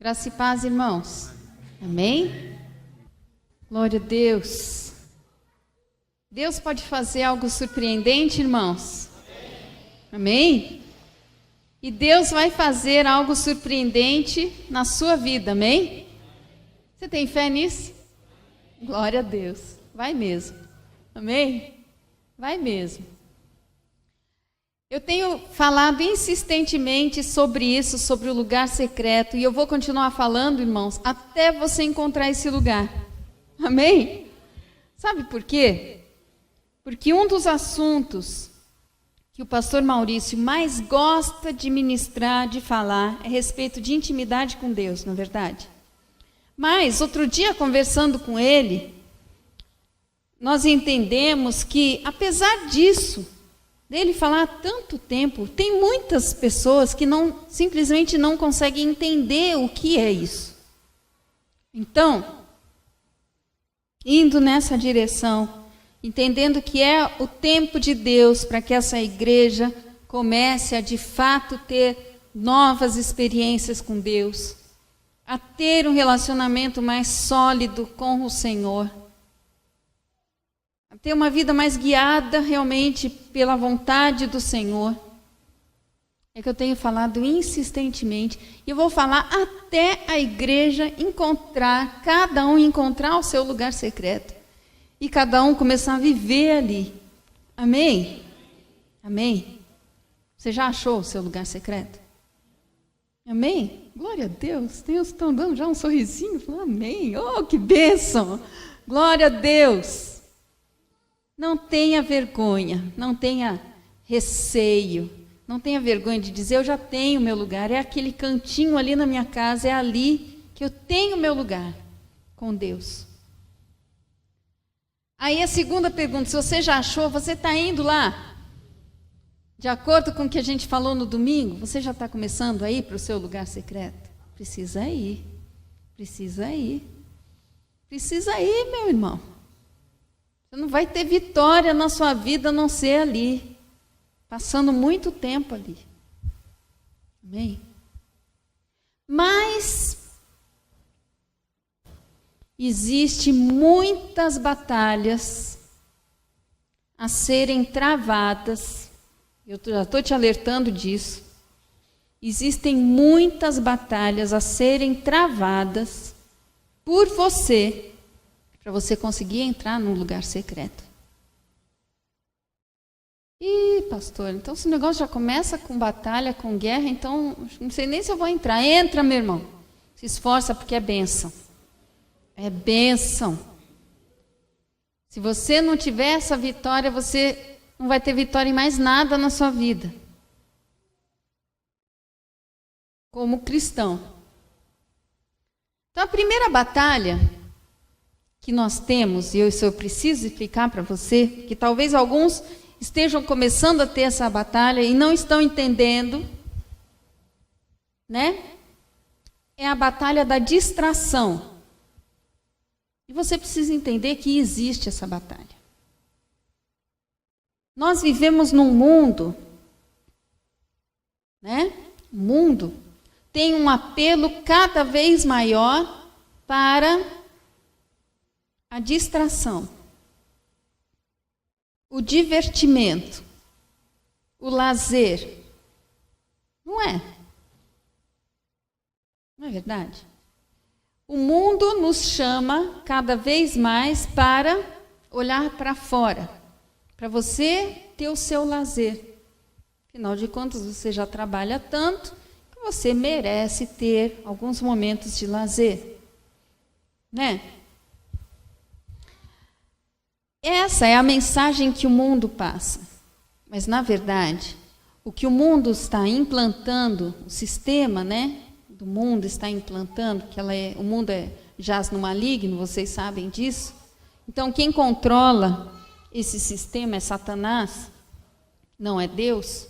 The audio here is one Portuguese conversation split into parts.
Graça e paz, irmãos. Amém? Glória a Deus. Deus pode fazer algo surpreendente, irmãos? Amém? E Deus vai fazer algo surpreendente na sua vida, amém? Você tem fé nisso? Glória a Deus. Vai mesmo. Amém? Vai mesmo. Eu tenho falado insistentemente sobre isso, sobre o lugar secreto, e eu vou continuar falando, irmãos, até você encontrar esse lugar. Amém? Sabe por quê? Porque um dos assuntos que o pastor Maurício mais gosta de ministrar, de falar, é a respeito de intimidade com Deus, não é verdade? Mas, outro dia, conversando com ele, nós entendemos que, apesar disso, dele falar há tanto tempo, tem muitas pessoas que simplesmente não conseguem entender o que é isso. Então, indo nessa direção, entendendo que é o tempo de Deus para que essa igreja comece a de fato ter novas experiências com Deus, a ter um relacionamento mais sólido com o Senhor, ter uma vida mais guiada realmente pela vontade do Senhor. É que eu tenho falado insistentemente, e eu vou falar até a igreja encontrar, cada um encontrar o seu lugar secreto, e cada um começar a viver ali. Amém? Amém? Você já achou o seu lugar secreto? Amém? Glória a Deus. Deus está dando já um sorrisinho, falando amém. Oh, que bênção! Glória a Deus! Não tenha vergonha, não tenha receio, não tenha vergonha de dizer, eu já tenho meu lugar, é aquele cantinho ali na minha casa, é ali que eu tenho meu lugar com Deus. Aí a segunda pergunta, se você já achou, você está indo lá? De acordo com o que a gente falou no domingo, você já está começando a ir para o seu lugar secreto? Precisa ir, precisa ir, precisa ir, meu irmão. Você não vai ter vitória na sua vida a não ser ali, passando muito tempo ali. Amém? Mas existe muitas batalhas a serem travadas. Eu já estou te alertando disso. Existem muitas batalhas a serem travadas por você, para você conseguir entrar num lugar secreto. Ih, pastor, então esse negócio já começa com batalha, com guerra, então não sei nem se eu vou entrar. Entra, meu irmão. Se esforça porque é bênção. É bênção. Se você não tiver essa vitória, você não vai ter vitória em mais nada na sua vida. Como cristão. Então a primeira batalha que nós temos, e eu preciso explicar para você, que talvez alguns estejam começando a ter essa batalha e não estão entendendo, né? É a batalha da distração. E você precisa entender que existe essa batalha. Nós vivemos num mundo, né? O mundo tem um apelo cada vez maior para a distração, o divertimento, o lazer. Não é? Não é verdade? O mundo nos chama cada vez mais para olhar para fora, para você ter o seu lazer. Afinal de contas, você já trabalha tanto que você merece ter alguns momentos de lazer, né? Essa é a mensagem que o mundo passa. Mas, na verdade, o que o mundo está implantando, o sistema, né, do mundo está implantando, que o mundo jaz no maligno, vocês sabem disso. Então, quem controla esse sistema é Satanás, não é Deus.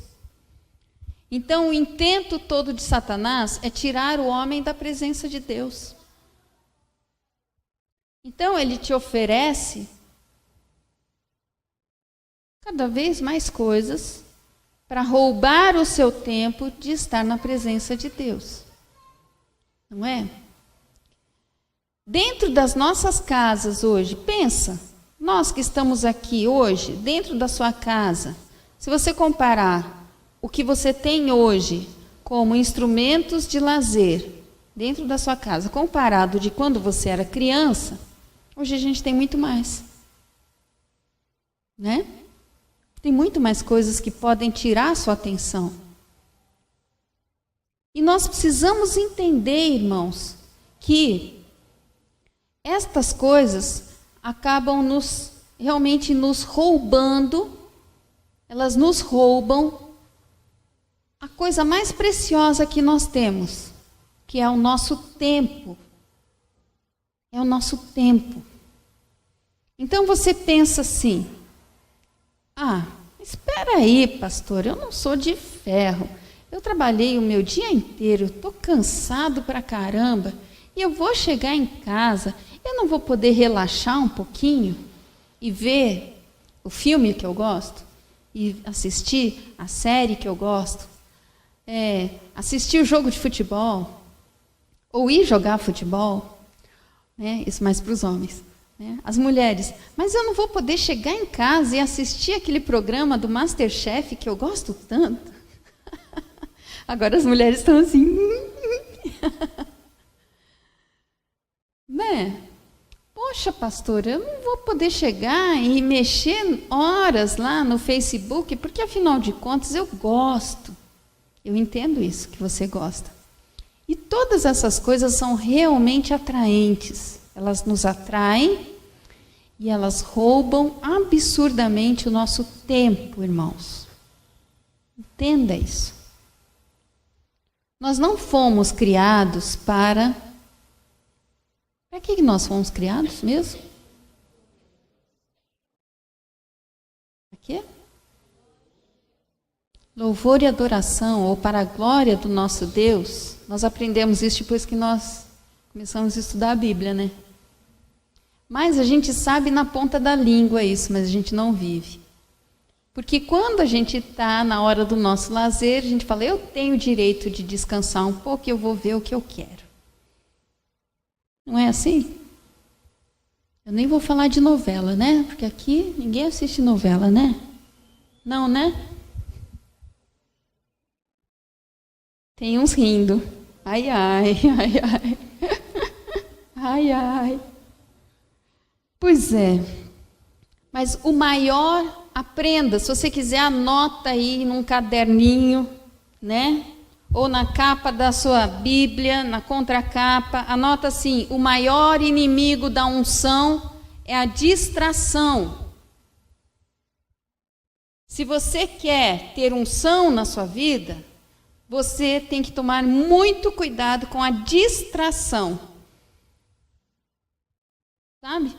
Então, o intento todo de Satanás é tirar o homem da presença de Deus. Então, ele te oferece cada vez mais coisas para roubar o seu tempo de estar na presença de Deus. Não é? Dentro das nossas casas hoje, pensa, nós que estamos aqui hoje, dentro da sua casa, se você comparar o que você tem hoje como instrumentos de lazer dentro da sua casa, comparado de quando você era criança, hoje a gente tem muito mais. Né? Tem muito mais coisas que podem tirar a sua atenção. E nós precisamos entender, irmãos, que estas coisas acabam realmente nos roubando, elas nos roubam a coisa mais preciosa que nós temos, que é o nosso tempo. É o nosso tempo. Então você pensa assim, espera aí, pastor, eu não sou de ferro. Eu trabalhei o meu dia inteiro, estou cansado pra caramba, e eu vou chegar em casa, eu não vou poder relaxar um pouquinho e ver o filme que eu gosto, e assistir a série que eu gosto, assistir o jogo de futebol, ou ir jogar futebol, né? Isso mais para os homens. Né? As mulheres, mas eu não vou poder chegar em casa e assistir aquele programa do MasterChef que eu gosto tanto. Agora as mulheres estão assim. Né? Poxa, pastora, eu não vou poder chegar e mexer horas lá no Facebook, porque afinal de contas eu gosto. Eu entendo isso, que você gosta. E todas essas coisas são realmente atraentes. Elas nos atraem e elas roubam absurdamente o nosso tempo, irmãos. Entenda isso. Nós não fomos criados para... Para que nós fomos criados mesmo? Para quê? Louvor e adoração, ou para a glória do nosso Deus. Nós aprendemos isso depois que nós começamos a estudar a Bíblia, né? Mas a gente sabe na ponta da língua isso, mas a gente não vive. Porque quando a gente está na hora do nosso lazer, a gente fala, eu tenho o direito de descansar um pouco e eu vou ver o que eu quero. Não é assim? Eu nem vou falar de novela, né? Porque aqui ninguém assiste novela, né? Não, né? Tem uns rindo. Ai, ai, ai, ai. Ai, ai. Pois é. Mas o maior, aprenda, se você quiser, anota aí num caderninho, né? Ou na capa da sua Bíblia, na contracapa, anota assim, o maior inimigo da unção é a distração. Se você quer ter unção na sua vida, você tem que tomar muito cuidado com a distração. Sabe?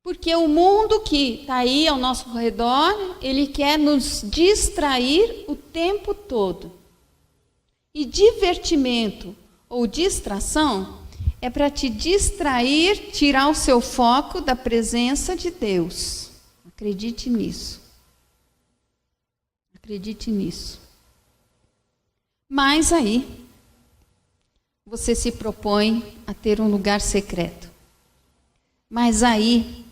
Porque o mundo que está aí ao nosso redor, ele quer nos distrair o tempo todo. E divertimento ou distração é para te distrair, tirar o seu foco da presença de Deus. Acredite nisso. Acredite nisso. Mas aí, você se propõe a ter um lugar secreto. Mas aí,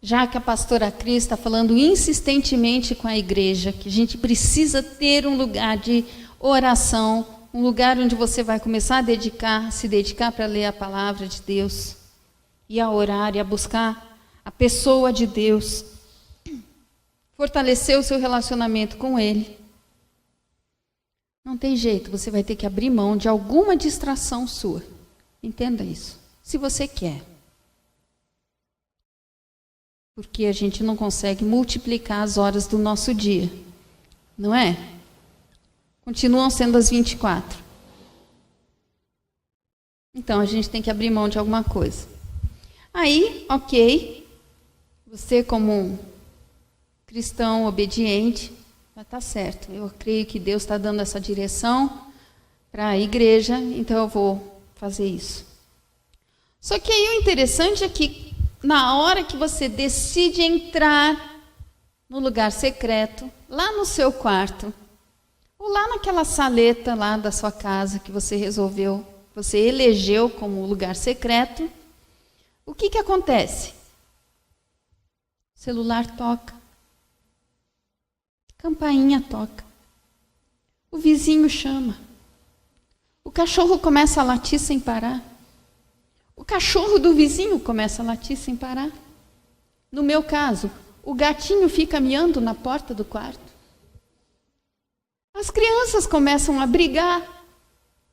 já que a pastora Cris está falando insistentemente com a igreja, que a gente precisa ter um lugar de oração, um lugar onde você vai começar a se dedicar para ler a palavra de Deus, e a orar, e a buscar a pessoa de Deus, fortalecer o seu relacionamento com Ele. Não tem jeito, você vai ter que abrir mão de alguma distração sua. Entenda isso, se você quer. Porque a gente não consegue multiplicar as horas do nosso dia, não é? Continuam sendo as 24. Então, a gente tem que abrir mão de alguma coisa. Aí, ok, você como um cristão obediente, vai estar certo. Eu creio que Deus está dando essa direção para a igreja, então eu vou fazer isso. Só que aí o interessante é que na hora que você decide entrar no lugar secreto, lá no seu quarto, ou lá naquela saleta lá da sua casa que você resolveu você elegeu como lugar secreto, o que acontece? O celular toca, campainha toca, o vizinho chama, o cachorro começa a latir sem parar, o cachorro do vizinho começa a latir sem parar. No meu caso, o gatinho fica miando na porta do quarto. As crianças começam a brigar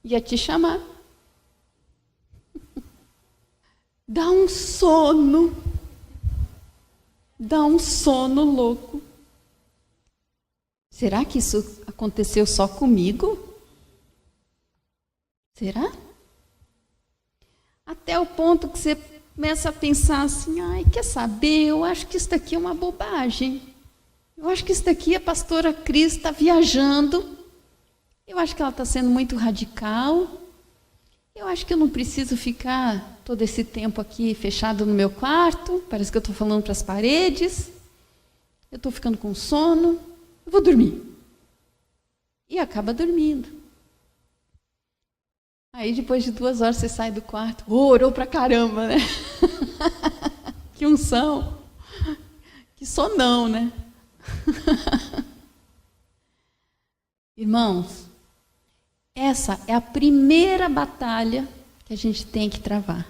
e a te chamar. Dá um sono louco. Será que isso aconteceu só comigo? Será? Até o ponto que você começa a pensar assim, ai, quer saber, eu acho que isso daqui é uma bobagem. Eu acho que isso daqui a pastora Cris está viajando. Eu acho que ela está sendo muito radical. Eu acho que eu não preciso ficar todo esse tempo aqui fechado no meu quarto. Parece que eu estou falando para as paredes. Eu estou ficando com sono. Eu vou dormir. E acaba dormindo. Aí depois de 2 horas você sai do quarto. Orou pra caramba, né? Que unção. Que sonão, né? Irmãos, essa é a primeira batalha que a gente tem que travar.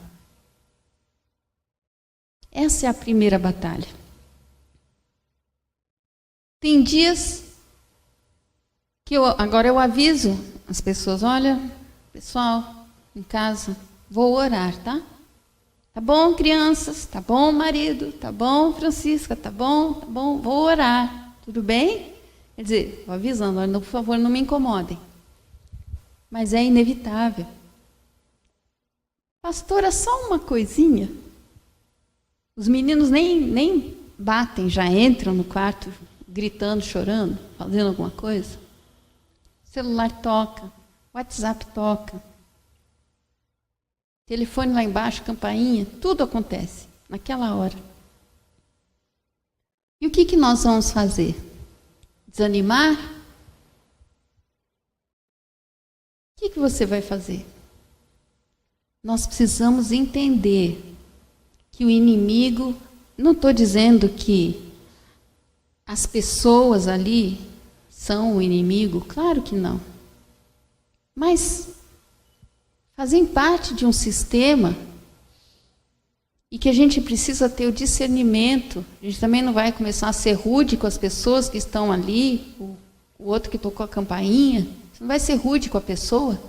Essa é a primeira batalha. Tem dias que agora eu aviso as pessoas, olha, pessoal, em casa, vou orar, tá? Tá bom, crianças? Tá bom, marido? Tá bom, Francisca? Tá bom, vou orar. Tudo bem? Quer dizer, vou avisando, olha, por favor, não me incomodem. Mas é inevitável. Pastora, só uma coisinha. Os meninos nem batem, já entram no quarto gritando, chorando, fazendo alguma coisa. O celular toca, o WhatsApp toca. Telefone lá embaixo, campainha, tudo acontece naquela hora. E o que nós vamos fazer? Desanimar? O que você vai fazer? Nós precisamos entender que o inimigo, não estou dizendo que as pessoas ali são o inimigo, claro que não. Mas fazem parte de um sistema e que a gente precisa ter o discernimento. A gente também não vai começar a ser rude com as pessoas que estão ali, o outro que tocou a campainha, você não vai ser rude com a pessoa,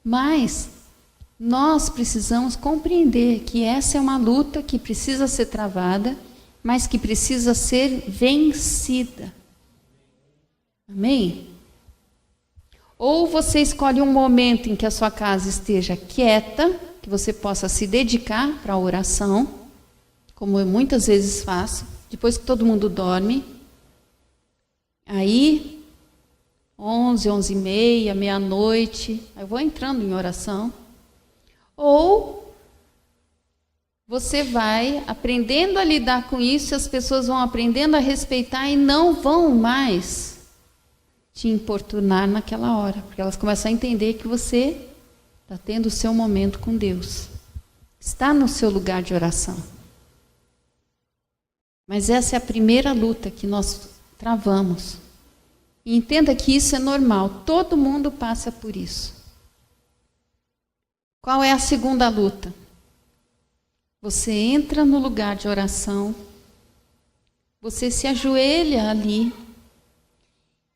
mas nós precisamos compreender que essa é uma luta que precisa ser travada, mas que precisa ser vencida. Amém? Ou você escolhe um momento em que a sua casa esteja quieta, que você possa se dedicar para a oração, como eu muitas vezes faço, depois que todo mundo dorme. Aí, 11, 11h30, meia-noite, eu vou entrando em oração. Ou você vai aprendendo a lidar com isso, as pessoas vão aprendendo a respeitar e não vão mais te importunar naquela hora, porque elas começam a entender que você está tendo o seu momento com Deus, está no seu lugar de oração. Mas essa é a primeira luta que nós travamos. E entenda que isso é normal, todo mundo passa por isso. Qual é a segunda luta? Você entra no lugar de oração, você se ajoelha ali,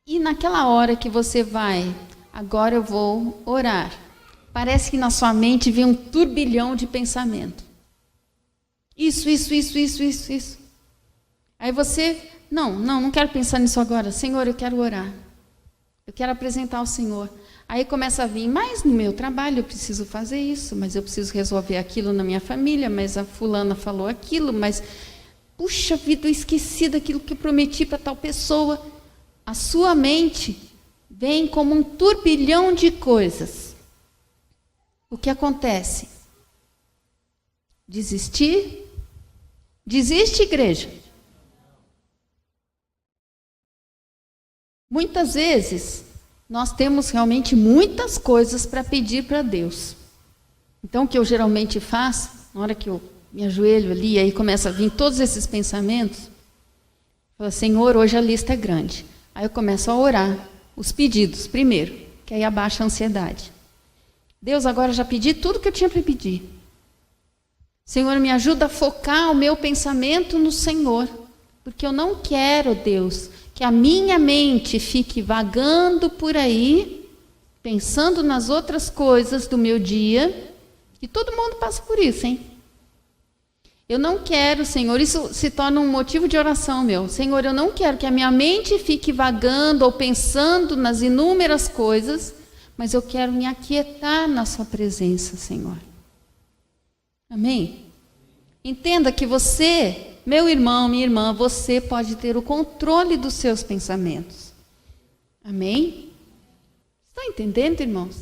e naquela hora que você vai, agora eu vou orar, parece que na sua mente vem um turbilhão de pensamento. Isso. Aí você, não quero pensar nisso agora. Senhor, eu quero orar. Eu quero apresentar ao Senhor. Aí começa a vir, mas no meu trabalho eu preciso fazer isso, mas eu preciso resolver aquilo na minha família, mas a fulana falou aquilo, mas, puxa vida, eu esqueci daquilo que eu prometi para tal pessoa. A sua mente vem como um turbilhão de coisas. O que acontece? Desistir? Desiste, igreja. Muitas vezes, nós temos realmente muitas coisas para pedir para Deus. Então, o que eu geralmente faço, na hora que eu me ajoelho ali, aí começa a vir todos esses pensamentos, eu falo, Senhor, hoje a lista é grande. Aí eu começo a orar os pedidos primeiro, que aí abaixa a ansiedade. Deus, agora já pedi tudo que eu tinha para pedir. Senhor, me ajuda a focar o meu pensamento no Senhor, porque eu não quero, Deus, que a minha mente fique vagando por aí, pensando nas outras coisas do meu dia, e todo mundo passa por isso, hein? Eu não quero, Senhor, isso se torna um motivo de oração meu. Senhor, eu não quero que a minha mente fique vagando ou pensando nas inúmeras coisas, mas eu quero me aquietar na sua presença, Senhor. Amém? Entenda que você, meu irmão, minha irmã, você pode ter o controle dos seus pensamentos. Amém? Está entendendo, irmãos?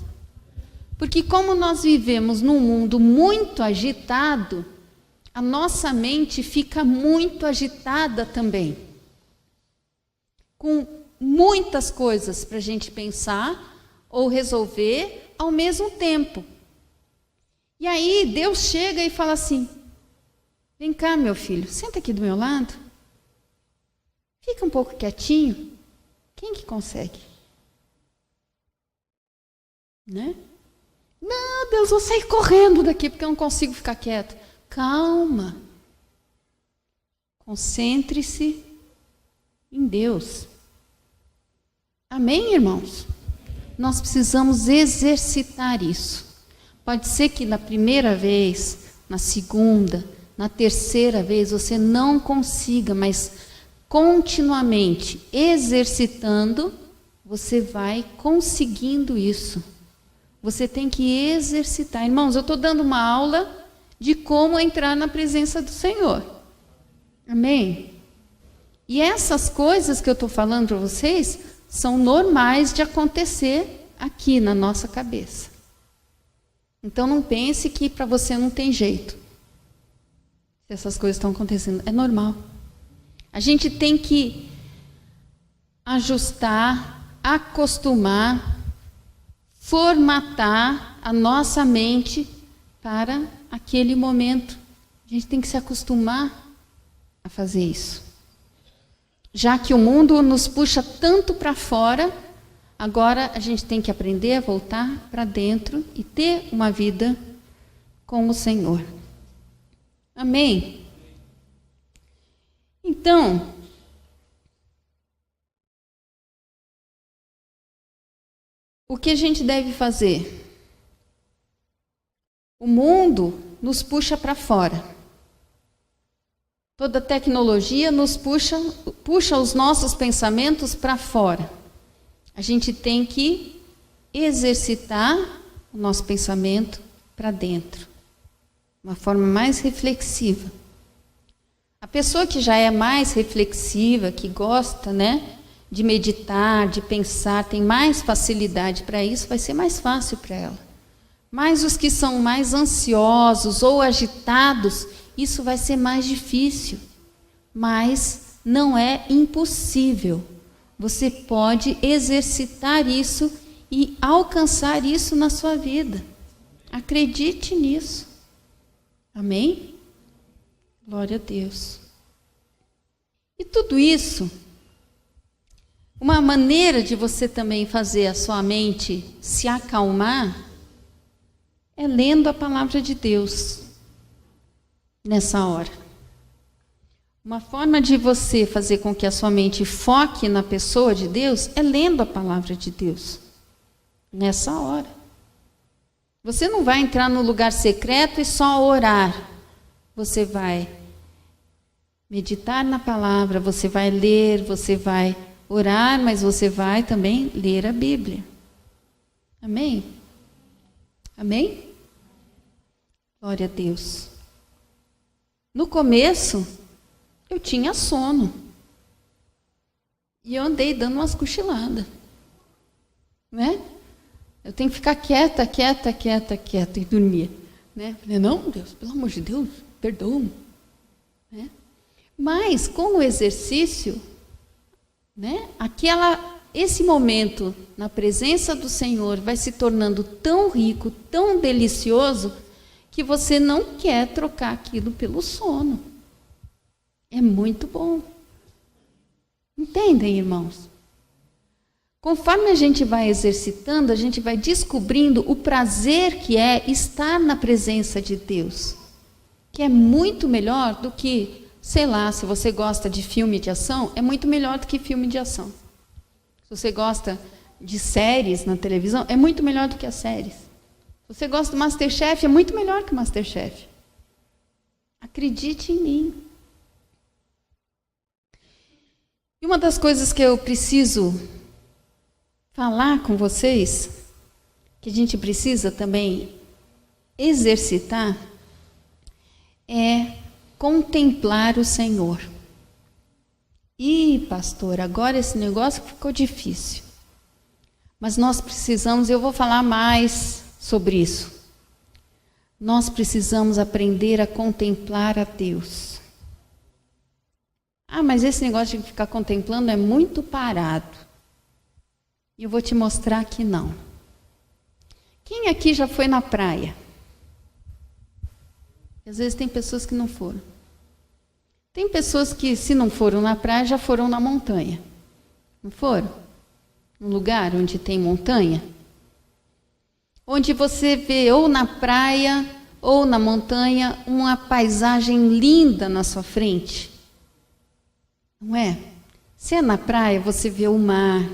Porque como nós vivemos num mundo muito agitado, a nossa mente fica muito agitada também. Com muitas coisas para a gente pensar ou resolver ao mesmo tempo. E aí Deus chega e fala assim, vem cá, meu filho, senta aqui do meu lado. Fica um pouco quietinho. Quem que consegue? Né? Não, Deus, vou sair correndo daqui porque eu não consigo ficar quieto. Calma. Concentre-se em Deus. Amém, irmãos? Nós precisamos exercitar isso. Pode ser que na primeira vez, na segunda, na terceira vez você não consiga, mas continuamente exercitando, você vai conseguindo isso. Você tem que exercitar. Irmãos, eu estou dando uma aula de como entrar na presença do Senhor. Amém? E essas coisas que eu estou falando para vocês são normais de acontecer aqui na nossa cabeça. Então não pense que para você não tem jeito. Se essas coisas estão acontecendo, é normal. A gente tem que ajustar, acostumar, formatar a nossa mente para aquele momento. A gente tem que se acostumar a fazer isso. Já que o mundo nos puxa tanto para fora, agora a gente tem que aprender a voltar para dentro e ter uma vida com o Senhor. Amém? Então, o que a gente deve fazer? O mundo nos puxa para fora. Toda tecnologia nos puxa os nossos pensamentos para fora. A gente tem que exercitar o nosso pensamento para dentro. Uma forma mais reflexiva. A pessoa que já é mais reflexiva, que gosta, né, de meditar, de pensar, tem mais facilidade para isso, vai ser mais fácil para ela. Mas os que são mais ansiosos ou agitados, isso vai ser mais difícil. Mas não é impossível. Você pode exercitar isso e alcançar isso na sua vida. Acredite nisso. Amém? Glória a Deus. E tudo isso, uma maneira de você também fazer a sua mente se acalmar, é lendo a palavra de Deus nessa hora. Uma forma de você fazer com que a sua mente foque na pessoa de Deus é lendo a palavra de Deus nessa hora. Você não vai entrar no lugar secreto e só orar. Você vai meditar na palavra, você vai ler, você vai orar, mas você vai também ler a Bíblia. Amém? Amém? Glória a Deus. No começo, eu tinha sono. E eu andei dando umas cochiladas. Né? Eu tenho que ficar quieta e dormir. Né? Falei, não, Deus, pelo amor de Deus, perdoa-me. Né? Mas, com o exercício, né, esse momento na presença do Senhor vai se tornando tão rico, tão delicioso, que você não quer trocar aquilo pelo sono. É muito bom. Entendem, irmãos? Conforme a gente vai exercitando, a gente vai descobrindo o prazer que é estar na presença de Deus, que é muito melhor do que, sei lá, se você gosta de filme de ação, é muito melhor do que filme de ação. Se você gosta de séries na televisão, é muito melhor do que as séries. Se você gosta do MasterChef, é muito melhor que o MasterChef. Acredite em mim. E uma das coisas que eu preciso falar com vocês, que a gente precisa também exercitar, é contemplar o Senhor. Ih, pastor, agora esse negócio ficou difícil. Mas nós precisamos, eu vou falar mais sobre isso. Nós precisamos aprender a contemplar a Deus. Ah, mas esse negócio de ficar contemplando é muito parado. E eu vou te mostrar que não. Quem aqui já foi na praia? Às vezes tem pessoas que não foram. Tem pessoas que, se não foram na praia, já foram na montanha. Não foram? Um lugar onde tem montanha? Onde você vê ou na praia ou na montanha uma paisagem linda na sua frente. Não é? Se é na praia, você vê o mar,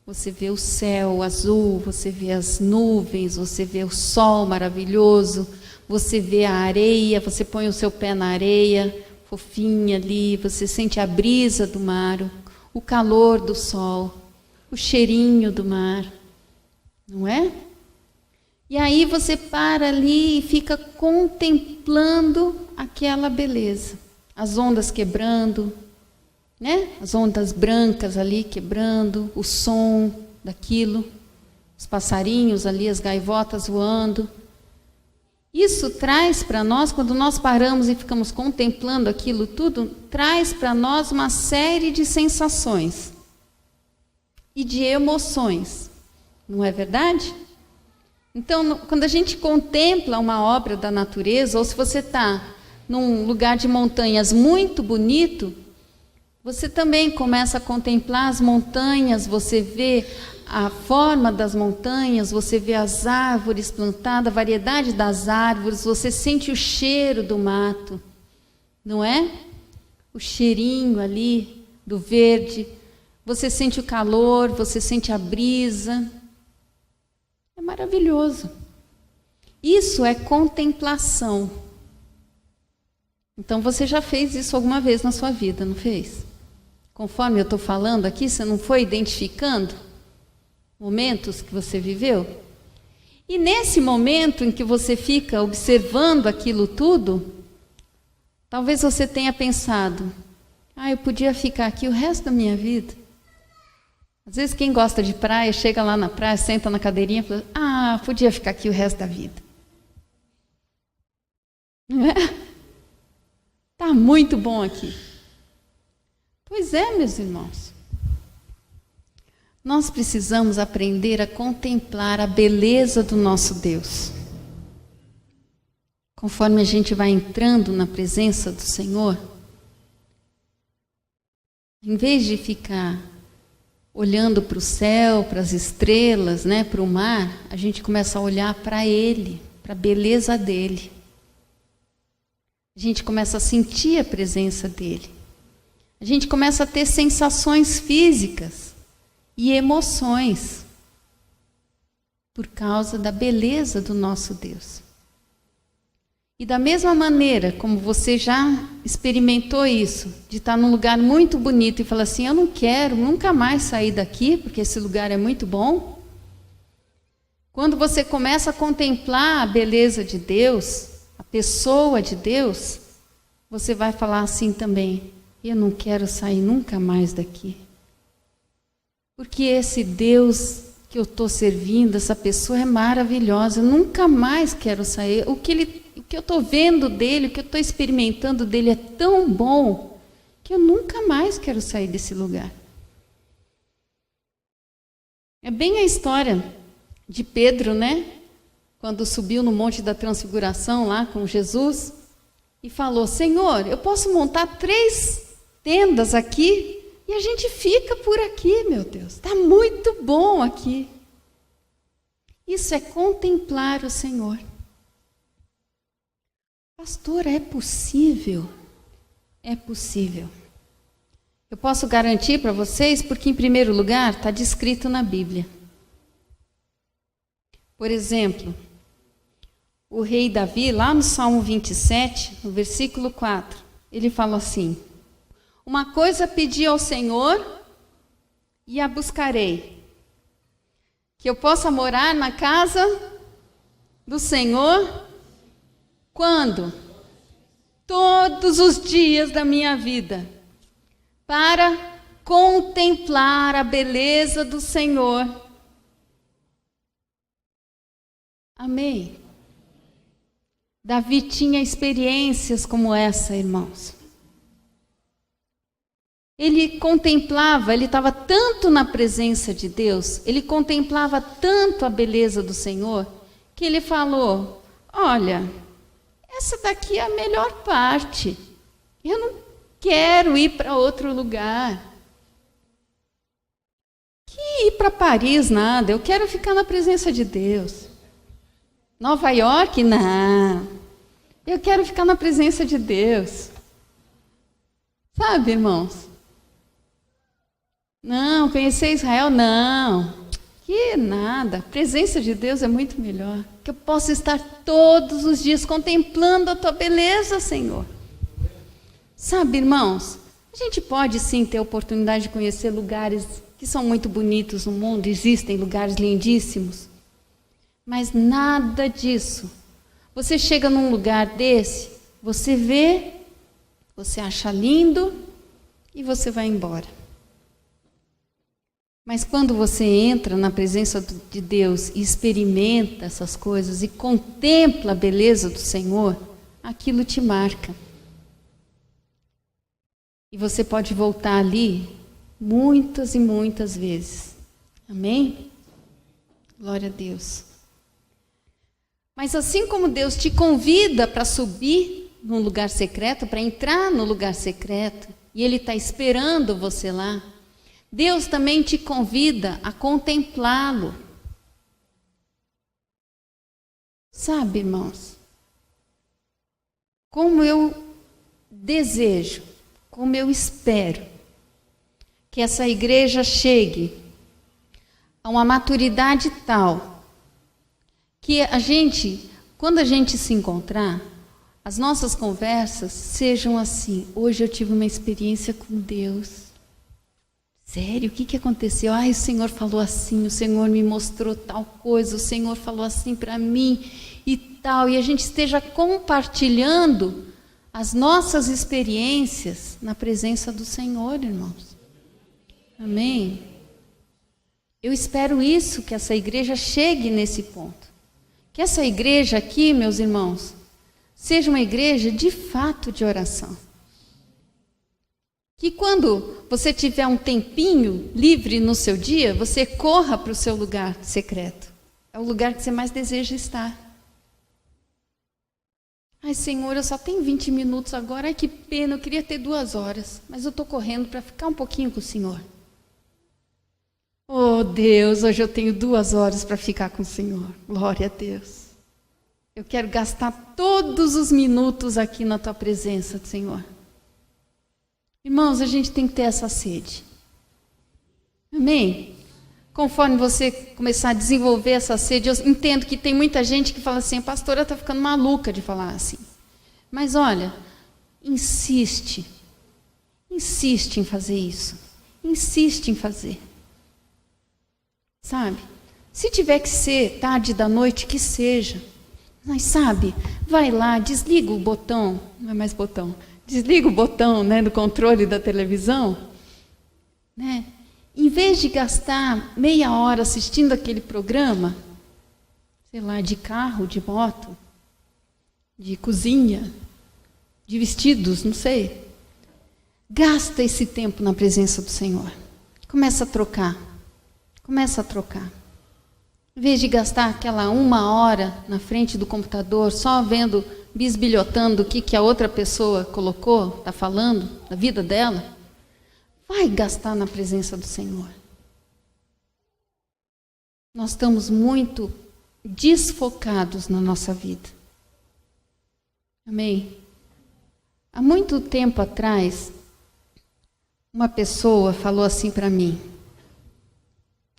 você vê o céu azul, você vê as nuvens, você vê o sol maravilhoso, você vê a areia, você põe o seu pé na areia, fofinha ali, você sente a brisa do mar, o calor do sol, o cheirinho do mar, não é? E aí você para ali e fica contemplando aquela beleza, as ondas quebrando, né? As ondas brancas ali quebrando, o som daquilo, os passarinhos ali, as gaivotas voando. Isso traz para nós, quando nós paramos e ficamos contemplando aquilo tudo, traz para nós uma série de sensações e de emoções, não é verdade? Então, quando a gente contempla uma obra da natureza, ou se você está num lugar de montanhas muito bonito, você também começa a contemplar as montanhas, você vê a forma das montanhas, você vê as árvores plantadas, a variedade das árvores, você sente o cheiro do mato, não é? O cheirinho ali do verde, você sente o calor, você sente a brisa. É maravilhoso. Isso é contemplação. Então você já fez isso alguma vez na sua vida, não fez? Conforme eu estou falando aqui, você não foi identificando momentos que você viveu? E nesse momento em que você fica observando aquilo tudo, talvez você tenha pensado, eu podia ficar aqui o resto da minha vida. Às vezes quem gosta de praia, chega lá na praia, senta na cadeirinha e fala, podia ficar aqui o resto da vida. Não é? Está muito bom aqui. Pois é, meus irmãos. Nós precisamos aprender a contemplar a beleza do nosso Deus. Conforme a gente vai entrando na presença do Senhor, em vez de ficar olhando para o céu, para as estrelas, né, para o mar, a gente começa a olhar para Ele, para a beleza dEle. A gente começa a sentir a presença dEle. A gente começa a ter sensações físicas e emoções por causa da beleza do nosso Deus. E da mesma maneira como você já experimentou isso, de estar num lugar muito bonito e falar assim, eu não quero nunca mais sair daqui, porque esse lugar é muito bom. Quando você começa a contemplar a beleza de Deus, a pessoa de Deus, você vai falar assim também, eu não quero sair nunca mais daqui. Porque esse Deus que eu estou servindo, essa pessoa é maravilhosa, eu nunca mais quero sair. O que eu estou vendo dele, o que eu estou experimentando dele é tão bom, que eu nunca mais quero sair desse lugar. É bem a história de Pedro, né? quando subiu no Monte da Transfiguração lá com Jesus e falou: Senhor, eu posso montar 3 tendas aqui e a gente fica por aqui, meu Deus, está muito bom aqui. Isso é contemplar o Senhor. Pastora, é possível? É possível. Eu posso garantir para vocês, porque em primeiro lugar está descrito na Bíblia. Por exemplo, o rei Davi, lá no Salmo 27, no versículo 4, ele fala assim: uma coisa pedi ao Senhor e a buscarei, que eu possa morar na casa do Senhor. Quando? Todos os dias da minha vida, para contemplar a beleza do Senhor. Amém. Davi tinha experiências como essa, irmãos. Ele contemplava, ele estava tanto na presença de Deus, ele contemplava tanto a beleza do Senhor, que ele falou: olha, essa daqui é a melhor parte. Eu não quero ir para outro lugar. Que ir para Paris, nada. Eu quero ficar na presença de Deus. Nova York, não. Eu quero ficar na presença de Deus. Sabe, irmãos? Não, conhecer Israel, não. Que nada. A presença de Deus é muito melhor. Que eu possa estar todos os dias contemplando a tua beleza, Senhor. Sabe, irmãos, a gente pode sim ter a oportunidade de conhecer lugares que são muito bonitos no mundo, existem lugares lindíssimos, mas nada disso. Você chega num lugar desse, você vê, você acha lindo e você vai embora. Mas quando você entra na presença de Deus e experimenta essas coisas e contempla a beleza do Senhor, aquilo te marca. E você pode voltar ali muitas e muitas vezes. Amém? Glória a Deus. Mas assim como Deus te convida para subir num lugar secreto, para entrar no lugar secreto, e Ele está esperando você lá, Deus também te convida a contemplá-lo. Sabe, irmãos, como eu desejo, como eu espero que essa igreja chegue a uma maturidade tal que a gente, quando a gente se encontrar, as nossas conversas sejam assim: hoje eu tive uma experiência com Deus. Sério, o que aconteceu? Ai, o Senhor falou assim, o Senhor me mostrou tal coisa, o Senhor falou assim para mim e tal. E a gente esteja compartilhando as nossas experiências na presença do Senhor, irmãos. Amém? Eu espero isso, que essa igreja chegue nesse ponto. Que essa igreja aqui, meus irmãos, seja uma igreja de fato de oração. Que quando você tiver um tempinho livre no seu dia, você corra para o seu lugar secreto. É o lugar que você mais deseja estar. Ai, Senhor, eu só tenho 20 minutos agora. Ai, que pena, eu queria ter 2 horas. Mas eu estou correndo para ficar um pouquinho com o Senhor. Oh, Deus, hoje eu tenho 2 horas para ficar com o Senhor. Glória a Deus. Eu quero gastar todos os minutos aqui na tua presença, Senhor. Irmãos, a gente tem que ter essa sede. Amém? Conforme você começar a desenvolver essa sede, eu entendo que tem muita gente que fala assim: a pastora está ficando maluca de falar assim. Mas olha, insiste em fazer isso. Insiste em fazer. Sabe? Se tiver que ser tarde da noite, que seja. Mas sabe, vai lá, desliga o botão, não é mais botão. Desliga o botão, né, do controle da televisão, né? Em vez de gastar meia hora assistindo aquele programa, sei lá, de carro, de moto, de cozinha, de vestidos, não sei. Gasta esse tempo na presença do Senhor. Começa a trocar. Em vez de gastar aquela 1 hora na frente do computador, só vendo, bisbilhotando o que a outra pessoa colocou, está falando, da vida dela, vai gastar na presença do Senhor. Nós estamos muito desfocados na nossa vida. Amém? Há muito tempo atrás, uma pessoa falou assim para mim,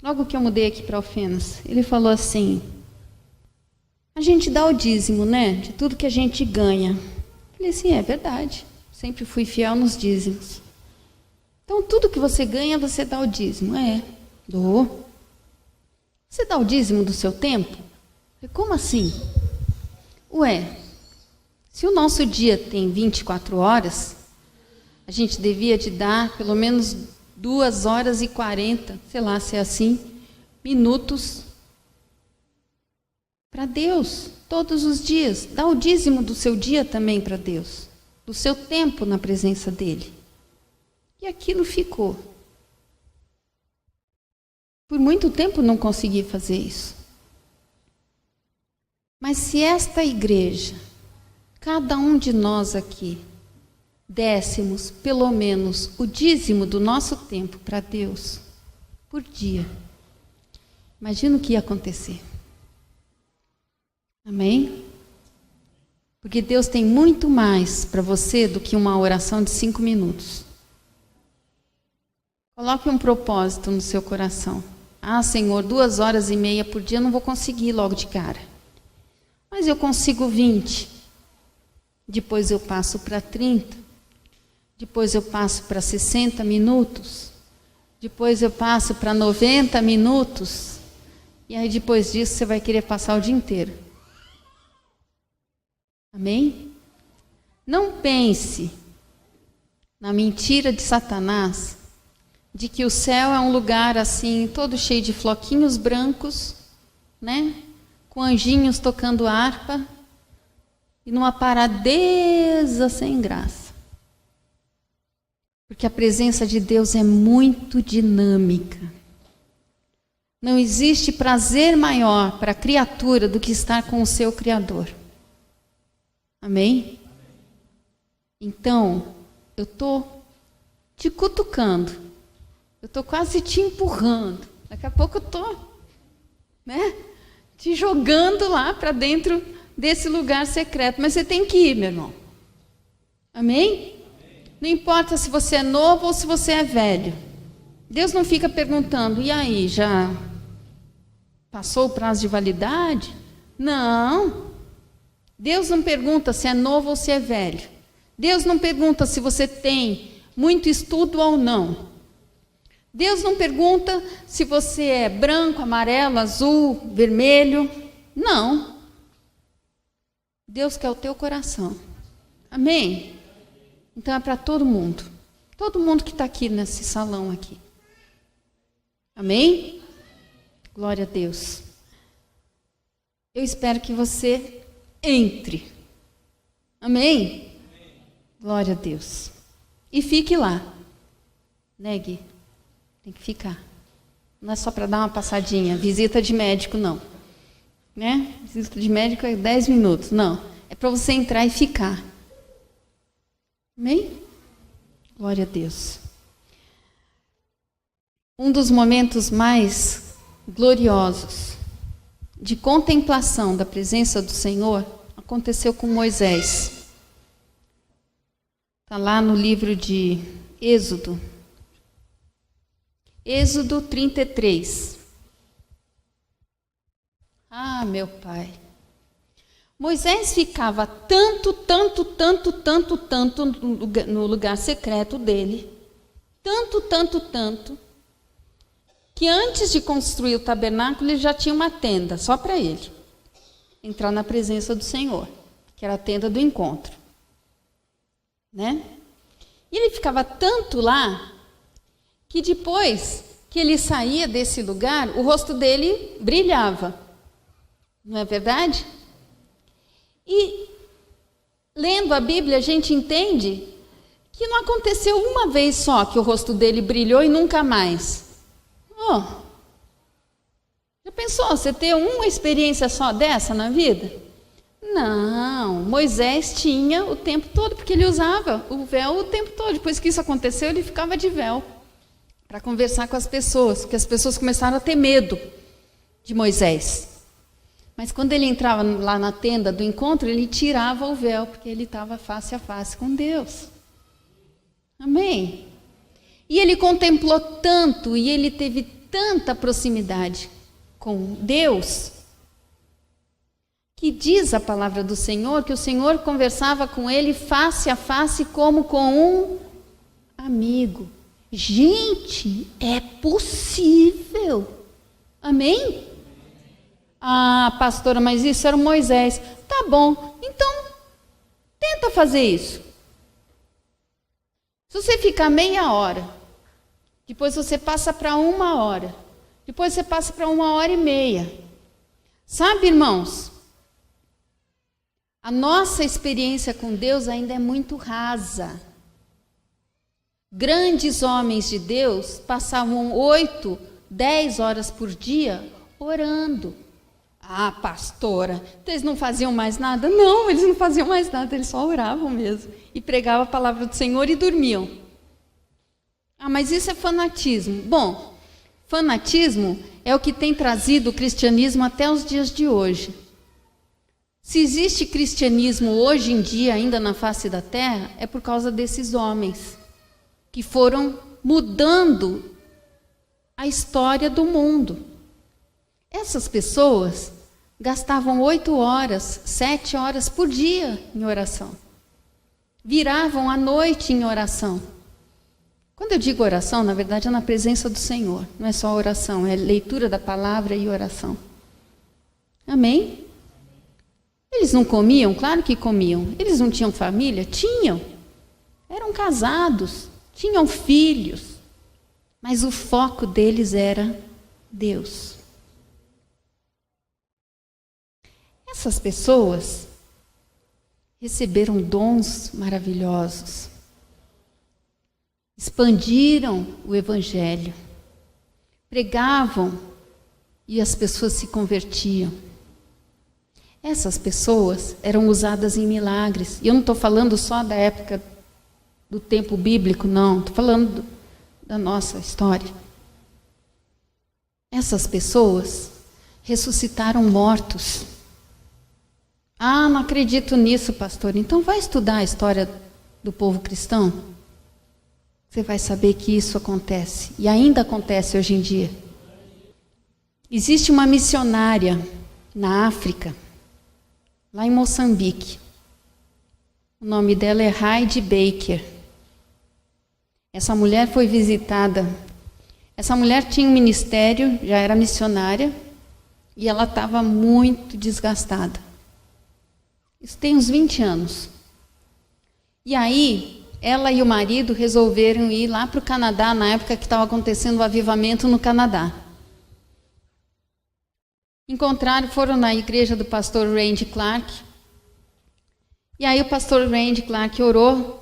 logo que eu mudei aqui para Alfenas, ele falou assim, a gente dá o dízimo, né, de tudo que a gente ganha. Eu falei assim, é verdade, sempre fui fiel nos dízimos. Então, tudo que você ganha, você dá o dízimo. É, dou. Você dá o dízimo do seu tempo? Eu falei, como assim? Ué, se o nosso dia tem 24 horas, a gente devia de dar pelo menos 2 horas e 40, sei lá se é assim, minutos para Deus, todos os dias. Dá o dízimo do seu dia também para Deus, do seu tempo na presença dEle. E aquilo ficou. Por muito tempo não consegui fazer isso. Mas se esta igreja, cada um de nós aqui, dessemos pelo menos o dízimo do nosso tempo para Deus, por dia, imagina o que ia acontecer. Amém? Porque Deus tem muito mais para você do que uma oração de 5 minutos. Coloque um propósito no seu coração. Ah, Senhor, 2 horas e meia por dia eu não vou conseguir logo de cara. Mas eu consigo 20. Depois eu passo para 30. Depois eu passo para 60 minutos. Depois eu passo para 90 minutos. E aí depois disso você vai querer passar o dia inteiro. Amém? Não pense na mentira de Satanás, de que o céu é um lugar assim, todo cheio de floquinhos brancos, né? Com anjinhos tocando harpa, e numa paradeza sem graça. Porque a presença de Deus é muito dinâmica. Não existe prazer maior para a criatura do que estar com o seu Criador. Amém? Então, eu estou te cutucando. Eu estou quase te empurrando. Daqui a pouco eu estou, né, te jogando lá para dentro desse lugar secreto. Mas você tem que ir, meu irmão. Amém? Não importa se você é novo ou se você é velho. Deus não fica perguntando, e aí, já passou o prazo de validade? Não. Deus não pergunta se é novo ou se é velho. Deus não pergunta se você tem muito estudo ou não. Deus não pergunta se você é branco, amarelo, azul, vermelho. Não. Deus quer o teu coração. Amém? Então é para todo mundo. Todo mundo que está aqui nesse salão aqui. Amém? Glória a Deus. Eu espero que você entre. Amém? Glória a Deus. E fique lá. Negue. Tem que ficar. Não é só para dar uma passadinha. Visita de médico, não. Né? Visita de médico é 10 minutos. Não. É para você entrar e ficar. Amém? Glória a Deus. Um dos momentos mais gloriosos de contemplação da presença do Senhor aconteceu com Moisés. Está lá no livro de Êxodo. Êxodo 33. Ah, meu pai. Moisés ficava tanto no lugar secreto dele, tanto, que antes de construir o tabernáculo, ele já tinha uma tenda, só para ele entrar na presença do Senhor, que era a tenda do encontro. Né? E ele ficava tanto lá, que depois que ele saía desse lugar, o rosto dele brilhava. Não é verdade? E lendo a Bíblia, a gente entende que não aconteceu uma vez só que o rosto dele brilhou e nunca mais. Oh, Já pensou você ter uma experiência só dessa na vida? Não, Moisés tinha o tempo todo, porque ele usava o véu o tempo todo. Depois que isso aconteceu, ele ficava de véu para conversar com as pessoas, porque as pessoas começaram a ter medo de Moisés. Mas quando ele entrava lá na tenda do encontro, ele tirava o véu, porque ele estava face a face com Deus. Amém? E ele contemplou tanto, e ele teve tanta proximidade com Deus, que diz a palavra do Senhor, que o Senhor conversava com ele face a face como com um amigo. Gente, é possível. Amém? Ah, pastora, mas isso era o Moisés. Tá bom, então tenta fazer isso. Se você ficar meia hora, depois você passa para 1 hora, depois você passa para 1h30. Sabe, irmãos, a nossa experiência com Deus ainda é muito rasa. Grandes homens de Deus passavam 8, 10 horas por dia orando. Ah, pastora, eles não faziam mais nada? Não, eles não faziam mais nada, eles só oravam mesmo. E pregavam a palavra do Senhor e dormiam. Ah, mas isso é fanatismo. Bom, fanatismo é o que tem trazido o cristianismo até os dias de hoje. Se existe cristianismo hoje em dia ainda na face da terra, é por causa desses homens que foram mudando a história do mundo. Essas pessoas gastavam 8 horas, 7 horas por dia em oração. Viravam a noite em oração. Quando eu digo oração, na verdade é na presença do Senhor. Não é só oração, é leitura da palavra e oração. Amém? Eles não comiam? Claro que comiam. Eles não tinham família? Tinham. Eram casados, tinham filhos. Mas o foco deles era Deus. Essas pessoas receberam dons maravilhosos, expandiram o Evangelho, pregavam e as pessoas se convertiam. Essas pessoas eram usadas em milagres. E eu não estou falando só da época do tempo bíblico, não. Estou falando da nossa história. Essas pessoas ressuscitaram mortos. Ah, não acredito nisso, pastor. Então vai estudar a história do povo cristão. Você vai saber que isso acontece. E ainda acontece hoje em dia. Existe uma missionária na África, lá em Moçambique. O nome dela é Heidi Baker. Essa mulher foi visitada. Essa mulher tinha um ministério, já era missionária, e ela estava muito desgastada. Isso tem uns 20 anos. E aí, ela e o marido resolveram ir lá para o Canadá, na época que estava acontecendo o avivamento no Canadá. Foram na igreja do pastor Randy Clark. E aí o pastor Randy Clark orou,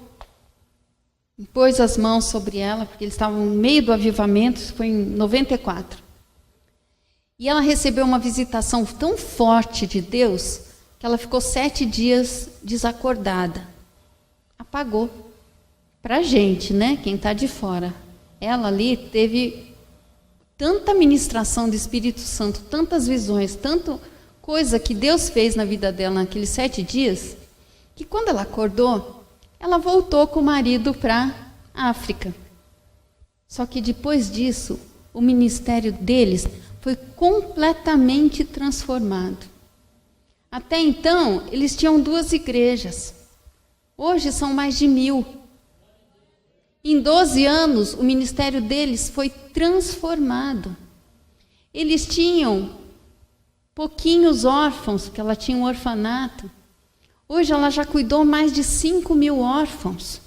pôs as mãos sobre ela, porque eles estavam no meio do avivamento, isso foi em 94. E ela recebeu uma visitação tão forte de Deus, que ela ficou 7 dias desacordada. Apagou. Para a gente, né? Quem está de fora. Ela ali teve tanta ministração do Espírito Santo, tantas visões, tanta coisa que Deus fez na vida dela naqueles 7 dias, que quando ela acordou, ela voltou com o marido para a África. Só que depois disso, o ministério deles foi completamente transformado. Até então, eles tinham 2 igrejas. Hoje são mais de 1000. Em 12 anos, o ministério deles foi transformado. Eles tinham pouquinhos órfãos, porque ela tinha um orfanato. Hoje ela já cuidou mais de 5.000 órfãos.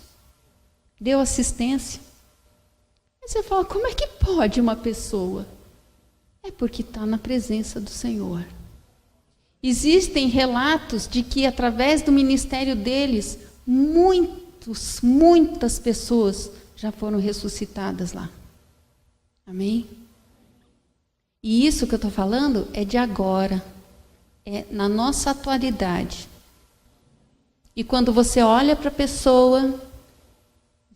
Deu assistência. Aí você fala, como é que pode uma pessoa? É porque está na presença do Senhor. Existem relatos de que através do ministério deles, muitas pessoas já foram ressuscitadas lá. Amém? E isso que eu estou falando é de agora, é na nossa atualidade. E quando você olha para a pessoa,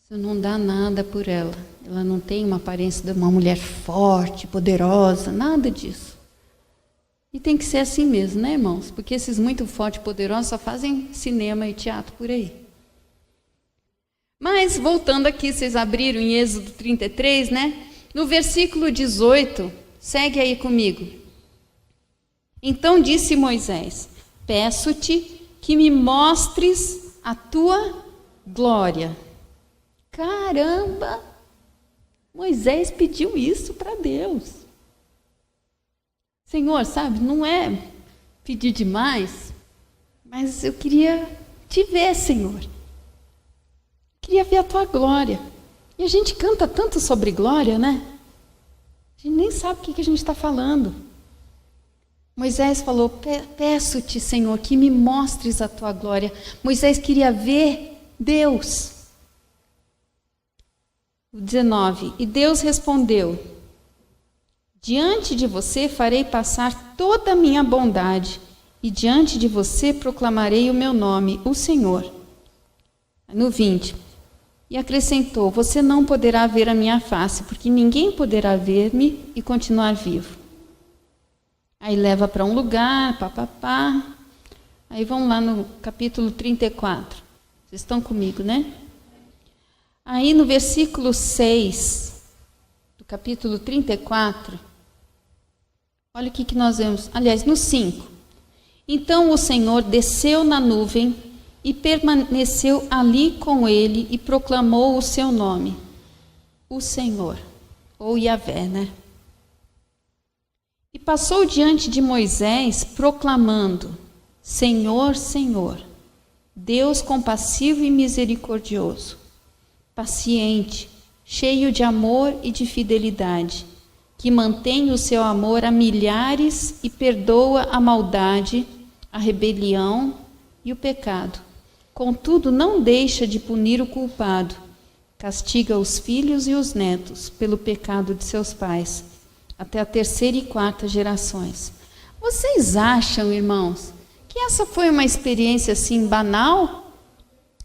você não dá nada por ela. Ela não tem uma aparência de uma mulher forte, poderosa, nada disso. E tem que ser assim mesmo, né, irmãos? Porque esses muito fortes e poderosos só fazem cinema e teatro por aí. Mas, voltando aqui, vocês abriram em Êxodo 33, né? No versículo 18, segue aí comigo. Então disse Moisés: peço-te que me mostres a tua glória. Caramba! Moisés pediu isso para Deus. Senhor, sabe, não é pedir demais, mas eu queria te ver, Senhor. Queria ver a tua glória. E a gente canta tanto sobre glória, né? A gente nem sabe o que a gente está falando. Moisés falou: peço-te, Senhor, que me mostres a tua glória. Moisés queria ver Deus. 19. E Deus respondeu: diante de você farei passar toda a minha bondade, e diante de você proclamarei o meu nome, o Senhor. No 20. E acrescentou: você não poderá ver a minha face, porque ninguém poderá ver-me e continuar vivo. Aí leva para um lugar, papapá. Aí vamos lá no capítulo 34. Vocês estão comigo, né? Aí no versículo 6 do capítulo 34, olha o que nós vemos. Aliás, no 5. Então o Senhor desceu na nuvem e permaneceu ali com ele e proclamou o seu nome, o Senhor, ou Yahvé, né? E passou diante de Moisés proclamando: Senhor, Senhor, Deus compassivo e misericordioso, paciente, cheio de amor e de fidelidade, que mantém o seu amor a milhares e perdoa a maldade, a rebelião e o pecado. Contudo, não deixa de punir o culpado, castiga os filhos e os netos pelo pecado de seus pais, até a 3ª e 4ª gerações. Vocês acham, irmãos, que essa foi uma experiência assim banal?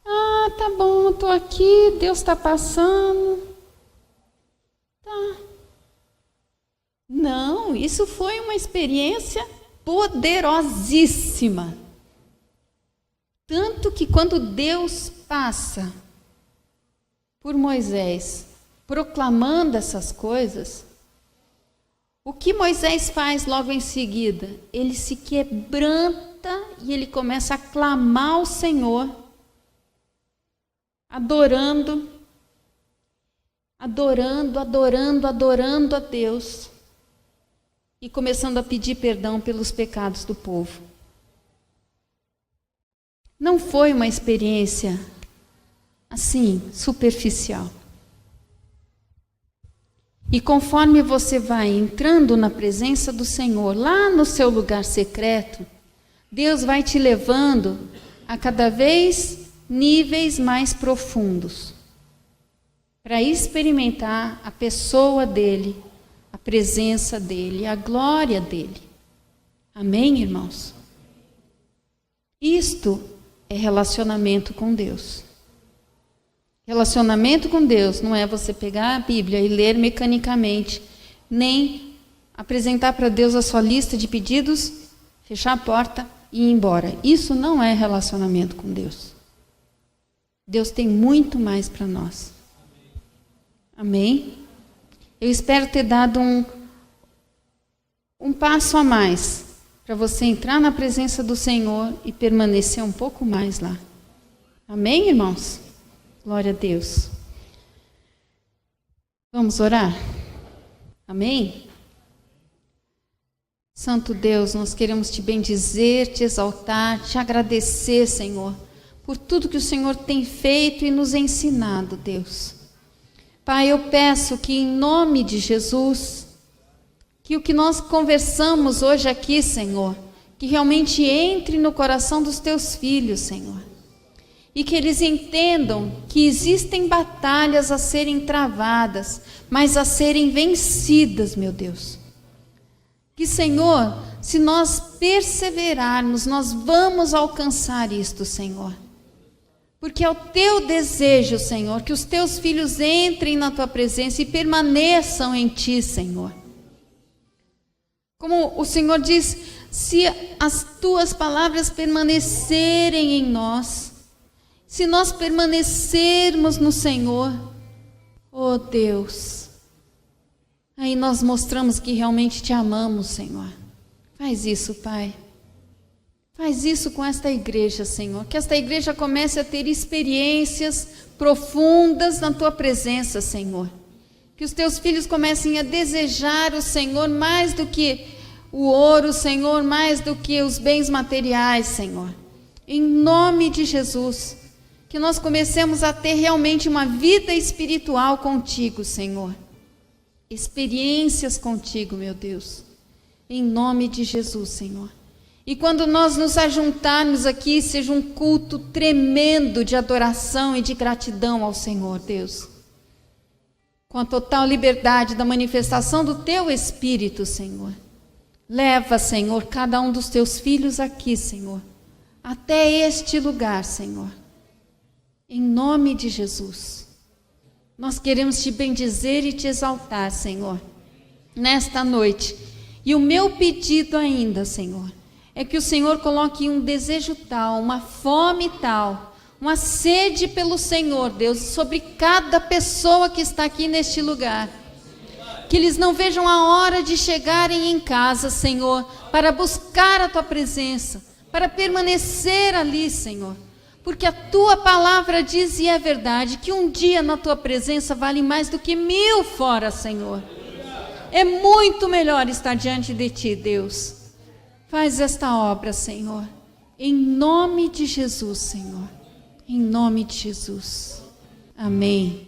Ah, tá bom, estou aqui, Deus está passando. Tá. Não, isso foi uma experiência poderosíssima. Tanto que quando Deus passa por Moisés, proclamando essas coisas, o que Moisés faz logo em seguida? Ele se quebranta e ele começa a clamar ao Senhor, adorando a Deus e começando a pedir perdão pelos pecados do povo. Não foi uma experiência assim, superficial. E conforme você vai entrando na presença do Senhor, lá no seu lugar secreto, Deus vai te levando a cada vez níveis mais profundos, para experimentar a pessoa dele, a presença dele, a glória dele. Amém, irmãos? Isto é relacionamento com Deus. Relacionamento com Deus não é você pegar a Bíblia e ler mecanicamente, nem apresentar para Deus a sua lista de pedidos, fechar a porta e ir embora. Isso não é relacionamento com Deus. Deus tem muito mais para nós. Amém? Eu espero ter dado um passo a mais para você entrar na presença do Senhor e permanecer um pouco mais lá. Amém, irmãos? Glória a Deus. Vamos orar? Amém? Santo Deus, nós queremos te bendizer, te exaltar, te agradecer, Senhor, por tudo que o Senhor tem feito e nos ensinado, Deus. Pai, eu peço que em nome de Jesus, que o que nós conversamos hoje aqui, Senhor, que realmente entre no coração dos teus filhos, Senhor. E que eles entendam que existem batalhas a serem travadas, mas a serem vencidas, meu Deus. Que, Senhor, se nós perseverarmos, nós vamos alcançar isto, Senhor. Porque é o teu desejo, Senhor, que os teus filhos entrem na tua presença e permaneçam em ti, Senhor. Como o Senhor diz, se as tuas palavras permanecerem em nós, se nós permanecermos no Senhor, oh Deus, aí nós mostramos que realmente te amamos, Senhor. Faz isso, Pai. Faz isso com esta igreja, Senhor. Que esta igreja comece a ter experiências profundas na tua presença, Senhor. Que os teus filhos comecem a desejar o Senhor mais do que o ouro, Senhor, mais do que os bens materiais, Senhor. Em nome de Jesus, que nós comecemos a ter realmente uma vida espiritual contigo, Senhor. Experiências contigo, meu Deus. Em nome de Jesus, Senhor. E quando nós nos ajuntarmos aqui, seja um culto tremendo de adoração e de gratidão ao Senhor, Deus. Com a total liberdade da manifestação do teu Espírito, Senhor. Leva, Senhor, cada um dos teus filhos aqui, Senhor, até este lugar, Senhor. Em nome de Jesus. Nós queremos te bendizer e te exaltar, Senhor, nesta noite. E o meu pedido ainda, Senhor, é que o Senhor coloque um desejo tal, uma fome tal, uma sede pelo Senhor, Deus, sobre cada pessoa que está aqui neste lugar. Que eles não vejam a hora de chegarem em casa, Senhor, para buscar a tua presença, para permanecer ali, Senhor. Porque a tua palavra diz, e é verdade, que um dia na tua presença vale mais do que 1000 fora, Senhor. É muito melhor estar diante de ti, Deus. Faz esta obra, Senhor, em nome de Jesus, Senhor, em nome de Jesus. Amém.